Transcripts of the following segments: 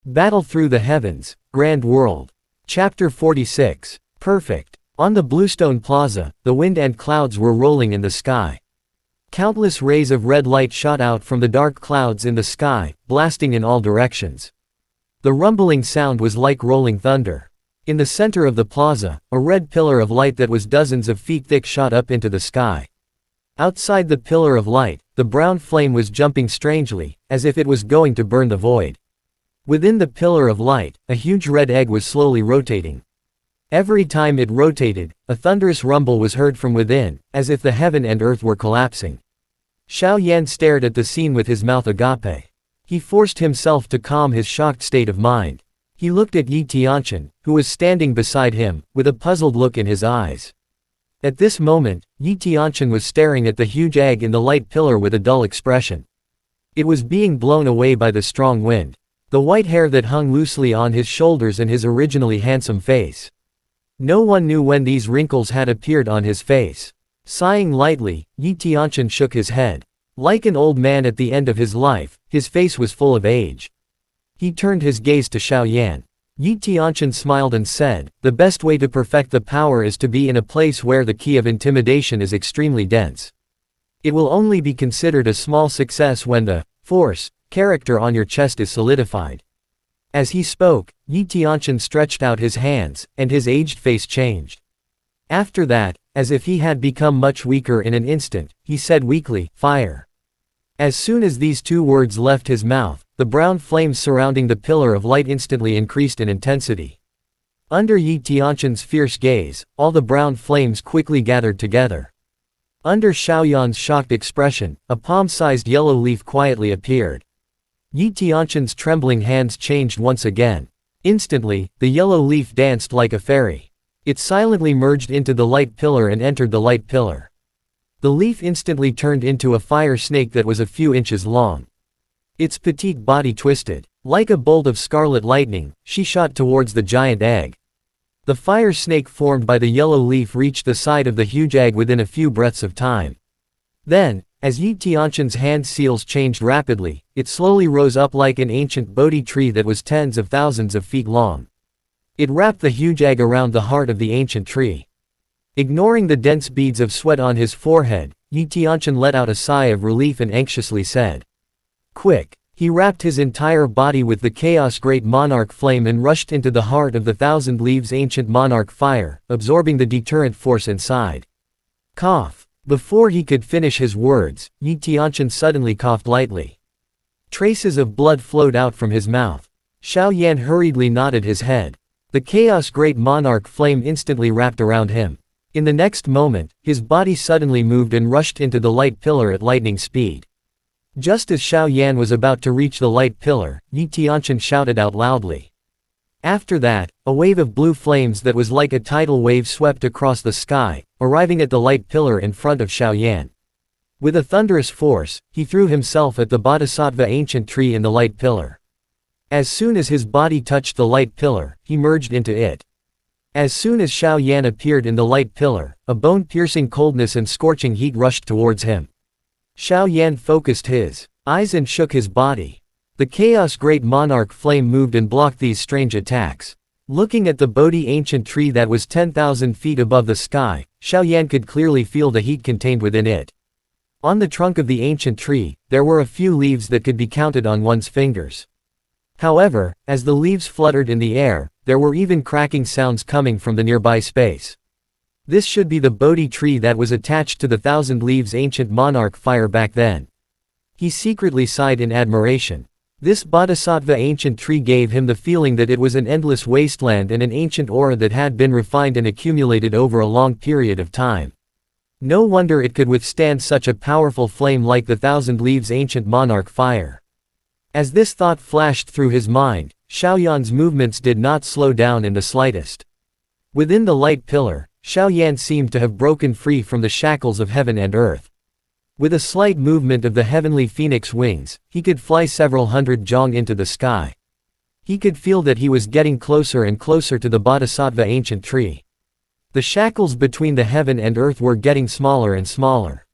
Battle through the heavens, grand world. Chapter 46. Perfect. On the Bluestone Plaza, the wind and clouds were rolling in the sky. Countless rays of red light shot out from the dark clouds in the sky, blasting in all directions. The rumbling sound was like rolling thunder. In the center of the plaza, a red pillar of light that was dozens of feet thick shot up into the sky. Outside the pillar of light, the brown flame was jumping strangely, as if it was going to burn the void. Within the pillar of light, a huge red egg was slowly rotating. Every time it rotated, a thunderous rumble was heard from within, as if the heaven and earth were collapsing. Xiao Yan stared at the scene with his mouth agape. He forced himself to calm his shocked state of mind. He looked at Yi Tianqian, who was standing beside him, with a puzzled look in his eyes. At this moment, Yi Tianqian was staring at the huge egg in the light pillar with a dull expression. It was being blown away by the strong wind. The white hair that hung loosely on his shoulders and his originally handsome face. No one knew when these wrinkles had appeared on his face. Sighing lightly, Yi Tianqian shook his head. Like an old man at the end of his life, his face was full of age. He turned his gaze to Xiao Yan. Yi Tianqian smiled and said, "The best way to perfect the power is to be in a place where the key of intimidation is extremely dense. It will only be considered a small success when the force character on your chest is solidified." As he spoke, Yi Tianqian stretched out his hands, and his aged face changed. After that, as if he had become much weaker in an instant, he said weakly, "Fire." As soon as these two words left his mouth, the brown flames surrounding the pillar of light instantly increased in intensity. Under Yi Tianqian's fierce gaze, all the brown flames quickly gathered together. Under Xiao Yan's shocked expression, a palm-sized yellow leaf quietly appeared. Yi Tianqian's trembling hands changed once again. Instantly, the yellow leaf danced like a fairy. It silently merged into the light pillar and entered the light pillar. The leaf instantly turned into a fire snake that was a few inches long. Its petite body twisted. Like a bolt of scarlet lightning, she shot towards the giant egg. The fire snake formed by the yellow leaf reached the side of the huge egg within a few breaths of time. Then, as Yi Tianqian's hand seals changed rapidly, it slowly rose up like an ancient Bodhi tree that was tens of thousands of feet long. It wrapped the huge egg around the heart of the ancient tree. Ignoring the dense beads of sweat on his forehead, Yi Tianqian let out a sigh of relief and anxiously said, "Quick!" He wrapped his entire body with the Chaos Great Monarch flame and rushed into the heart of the Thousand Leaves Ancient Monarch fire, absorbing the deterrent force inside. Cough. Before he could finish his words, Yi Tianqian suddenly coughed lightly. Traces of blood flowed out from his mouth. Xiao Yan hurriedly nodded his head. The Chaos Great Monarch flame instantly wrapped around him. In the next moment, his body suddenly moved and rushed into the light pillar at lightning speed. Just as Xiao Yan was about to reach the light pillar, Yi Tianqian shouted out loudly. After that, a wave of blue flames that was like a tidal wave swept across the sky, arriving at the light pillar in front of Xiao Yan. With a thunderous force, he threw himself at the Bodhisattva ancient tree in the light pillar. As soon as his body touched the light pillar, he merged into it. As soon as Xiao Yan appeared in the light pillar, a bone-piercing coldness and scorching heat rushed towards him. Xiao Yan focused his eyes and shook his body. The Chaos Great Monarch flame moved and blocked these strange attacks. Looking at the Bodhi ancient tree that was 10,000 feet above the sky, Xiao Yan could clearly feel the heat contained within it. On the trunk of the ancient tree, there were a few leaves that could be counted on one's fingers. However, as the leaves fluttered in the air, there were even cracking sounds coming from the nearby space. This should be the Bodhi tree that was attached to the Thousand Leaves Ancient Monarch fire back then. He secretly sighed in admiration. This Bodhisattva ancient tree gave him the feeling that it was an endless wasteland and an ancient aura that had been refined and accumulated over a long period of time. No wonder it could withstand such a powerful flame like the Thousand Leaves Ancient Monarch fire. As this thought flashed through his mind, Xiao Yan's movements did not slow down in the slightest. Within the light pillar, Xiao Yan seemed to have broken free from the shackles of heaven and earth. With a slight movement of the heavenly phoenix wings, he could fly several hundred jong into the sky. He could feel that he was getting closer and closer to the Bodhisattva ancient tree. The shackles between the heaven and earth were getting smaller and smaller.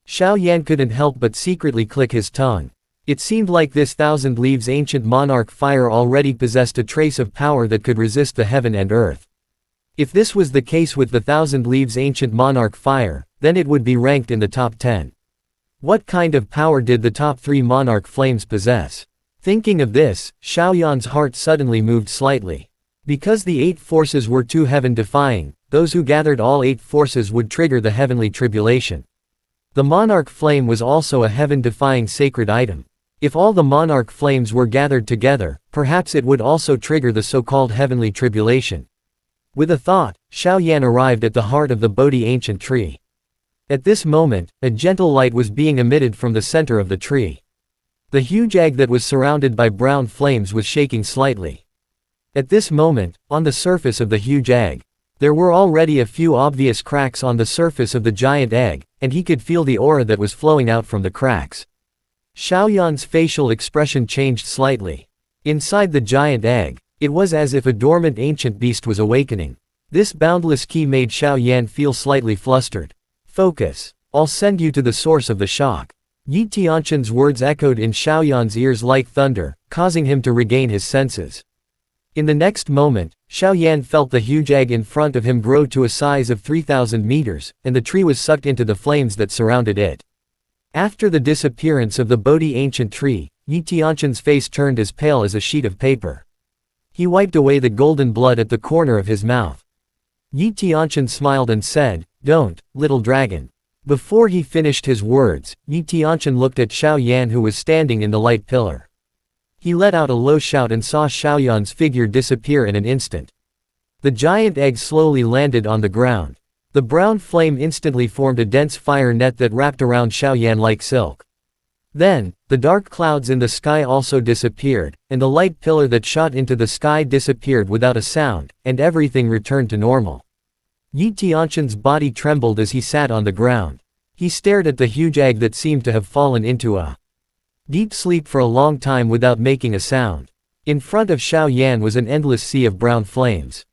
Xiao Yan couldn't help but secretly click his tongue. It seemed like this thousand leaves ancient monarch fire already possessed a trace of power that could resist the heaven and earth. If this was the case with the thousand leaves ancient monarch fire, then it would be ranked in the top 10. What kind of power did the top 3 monarch flames possess? Thinking of this, Xiaoyan's heart suddenly moved slightly. Because the 8 forces were too heaven-defying, those who gathered all 8 forces would trigger the heavenly tribulation. The monarch flame was also a heaven-defying sacred item. If all the monarch flames were gathered together, perhaps it would also trigger the so-called heavenly tribulation. With a thought, Xiaoyan arrived at the heart of the Bodhi ancient tree. At this moment, a gentle light was being emitted from the center of the tree. The huge egg that was surrounded by brown flames was shaking slightly. At this moment, on the surface of the huge egg, there were already a few obvious cracks on the surface of the giant egg, and he could feel the aura that was flowing out from the cracks. Xiaoyan's facial expression changed slightly. Inside the giant egg, it was as if a dormant ancient beast was awakening. This boundless key made Xiaoyan feel slightly flustered. Focus. I'll send you to the source of the shock. Yi Tianshan's words echoed in Xiaoyan's ears like thunder, causing him to regain his senses. In the next moment, Xiaoyan felt the huge egg in front of him grow to a size of 3,000 meters, and the tree was sucked into the flames that surrounded it. After the disappearance of the Bodhi ancient tree, Yi Tianshan's face turned as pale as a sheet of paper. He wiped away the golden blood at the corner of his mouth. Yi Tianshan smiled and said, "Don't, little dragon." Before he finished his words, Yi Tianshan looked at Xiaoyan who was standing in the light pillar. He let out a low shout and saw Xiaoyan's figure disappear in an instant. The giant egg slowly landed on the ground. The brown flame instantly formed a dense fire net that wrapped around Xiaoyan like silk. Then, the dark clouds in the sky also disappeared, and the light pillar that shot into the sky disappeared without a sound, and everything returned to normal. Yi Tianshan's body trembled as he sat on the ground. He stared at the huge egg that seemed to have fallen into a deep sleep for a long time without making a sound. In front of Xiaoyan was an endless sea of brown flames.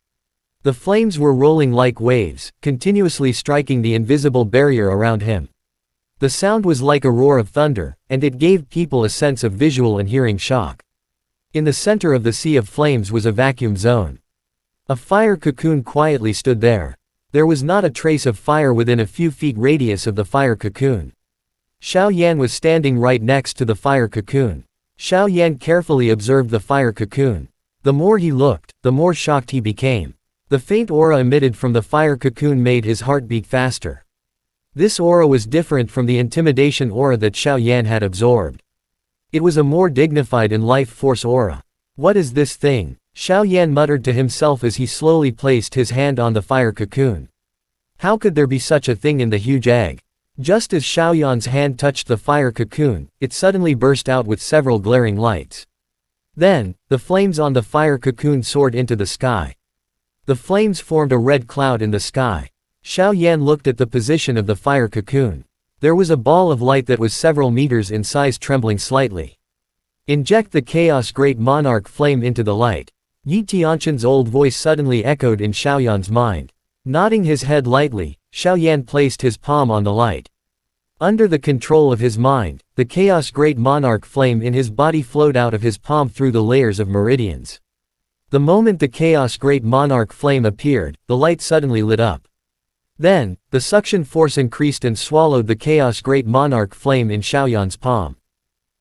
The flames were rolling like waves, continuously striking the invisible barrier around him. The sound was like a roar of thunder, and it gave people a sense of visual and hearing shock. In the center of the sea of flames was a vacuum zone. A fire cocoon quietly stood there. There was not a trace of fire within a few feet radius of the fire cocoon. Xiaoyan was standing right next to the fire cocoon. Xiaoyan carefully observed the fire cocoon. The more he looked, the more shocked he became. The faint aura emitted from the fire cocoon made his heart beat faster. This aura was different from the intimidation aura that Xiaoyan had absorbed. It was a more dignified and life force aura. What is this thing? Xiaoyan muttered to himself as he slowly placed his hand on the fire cocoon. How could there be such a thing in the huge egg? Just as Xiaoyan's hand touched the fire cocoon, it suddenly burst out with several glaring lights. Then, the flames on the fire cocoon soared into the sky. The flames formed a red cloud in the sky. Xiaoyan looked at the position of the fire cocoon. There was a ball of light that was several meters in size trembling slightly. Inject the chaos great monarch flame into the light. Yi Tianshan's old voice suddenly echoed in Xiaoyan's mind. Nodding his head lightly, Xiaoyan placed his palm on the light. Under the control of his mind, the chaos great monarch flame in his body flowed out of his palm through the layers of meridians. The moment the chaos great monarch flame appeared, the light suddenly lit up. Then, the suction force increased and swallowed the chaos great monarch flame in Xiaoyan's palm.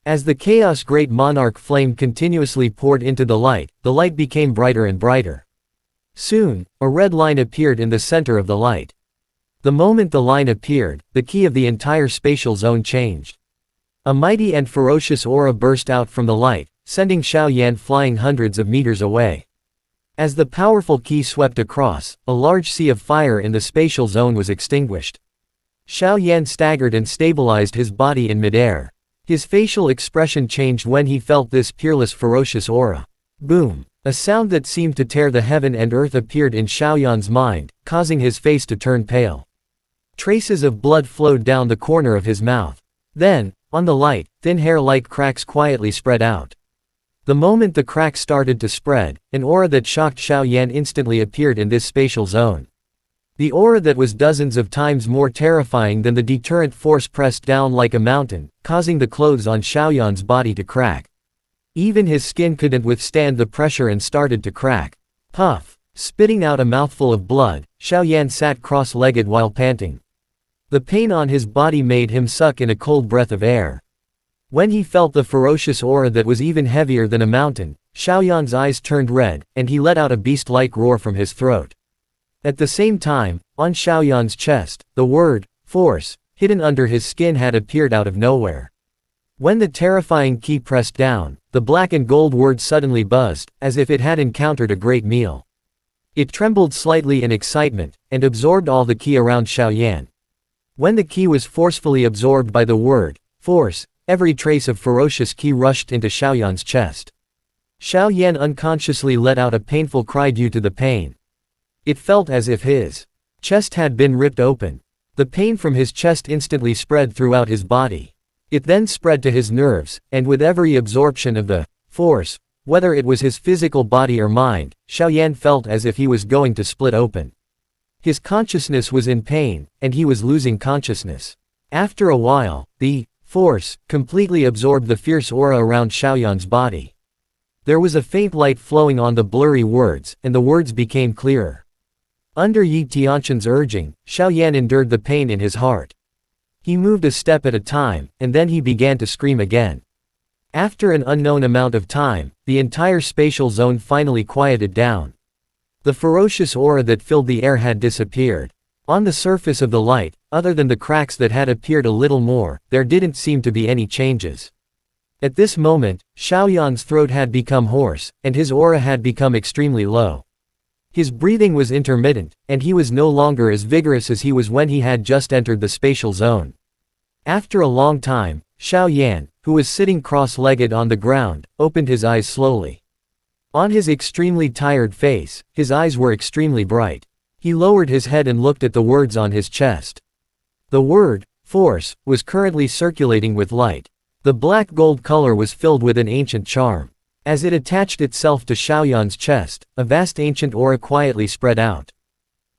As the chaos great monarch flame continuously poured into the light became brighter and brighter. Soon, a red line appeared in the center of the light. The moment the line appeared, the key of the entire spatial zone changed. A mighty and ferocious aura burst out from the light, sending Xiaoyan flying hundreds of meters away. As the powerful key swept across, a large sea of fire in the spatial zone was extinguished. Xiaoyan staggered and stabilized his body in midair. His facial expression changed when he felt this peerless ferocious aura. Boom! A sound that seemed to tear the heaven and earth appeared in Xiaoyan's mind, causing his face to turn pale. Traces of blood flowed down the corner of his mouth. Then, on the light, thin hair-like cracks quietly spread out. The moment the cracks started to spread, an aura that shocked Xiaoyan instantly appeared in this spatial zone. The aura that was dozens of times more terrifying than the deterrent force pressed down like a mountain, causing the clothes on Xiaoyan's body to crack. Even his skin couldn't withstand the pressure and started to crack. Puff! Spitting out a mouthful of blood, Xiaoyan sat cross-legged while panting. The pain on his body made him suck in a cold breath of air. When he felt the ferocious aura that was even heavier than a mountain, Xiaoyan's eyes turned red, and he let out a beast-like roar from his throat. At the same time, on Xiaoyan's chest, the word, force, hidden under his skin had appeared out of nowhere. When the terrifying key pressed down, the black and gold word suddenly buzzed, as if it had encountered a great meal. It trembled slightly in excitement, and absorbed all the key around Xiaoyan. When the key was forcefully absorbed by the word, force, every trace of ferocious key rushed into Xiaoyan's chest. Xiaoyan unconsciously let out a painful cry due to the pain. It felt as if his chest had been ripped open. The pain from his chest instantly spread throughout his body. It then spread to his nerves, and with every absorption of the force, whether it was his physical body or mind, Xiaoyan felt as if he was going to split open. His consciousness was in pain, and he was losing consciousness. After a while, the force completely absorbed the fierce aura around Xiaoyan's body. There was a faint light flowing on the blurry words, and the words became clearer. Under Yi Tianshan's urging, Xiaoyan endured the pain in his heart. He moved a step at a time, and then he began to scream again. After an unknown amount of time, the entire spatial zone finally quieted down. The ferocious aura that filled the air had disappeared. On the surface of the light, other than the cracks that had appeared a little more, there didn't seem to be any changes. At this moment, Xiaoyan's throat had become hoarse, and his aura had become extremely low. His breathing was intermittent, and he was no longer as vigorous as he was when he had just entered the spatial zone. After a long time, Xiaoyan, who was sitting cross-legged on the ground, opened his eyes slowly. On his extremely tired face, his eyes were extremely bright. He lowered his head and looked at the words on his chest. The word, force, was currently circulating with light. The black gold color was filled with an ancient charm. As it attached itself to Xiaoyan's chest, a vast ancient aura quietly spread out.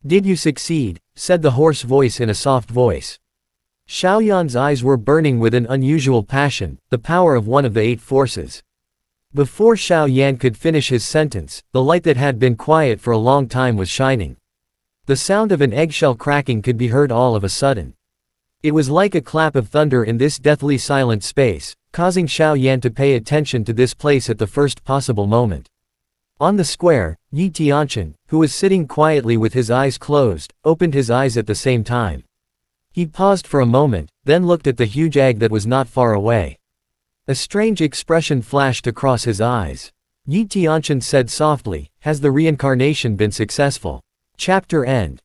"Did you succeed?" said the hoarse voice in a soft voice. Xiaoyan's eyes were burning with an unusual passion, the power of one of the 8 forces. Before Xiaoyan could finish his sentence, the light that had been quiet for a long time was shining. The sound of an eggshell cracking could be heard all of a sudden. It was like a clap of thunder in this deathly silent space, causing Xiaoyan to pay attention to this place at the first possible moment. On the square, Yi Tianshan, who was sitting quietly with his eyes closed, opened his eyes at the same time. He paused for a moment, then looked at the huge egg that was not far away. A strange expression flashed across his eyes. Yi Tianshan said softly, "Has the reincarnation been successful?" Chapter end.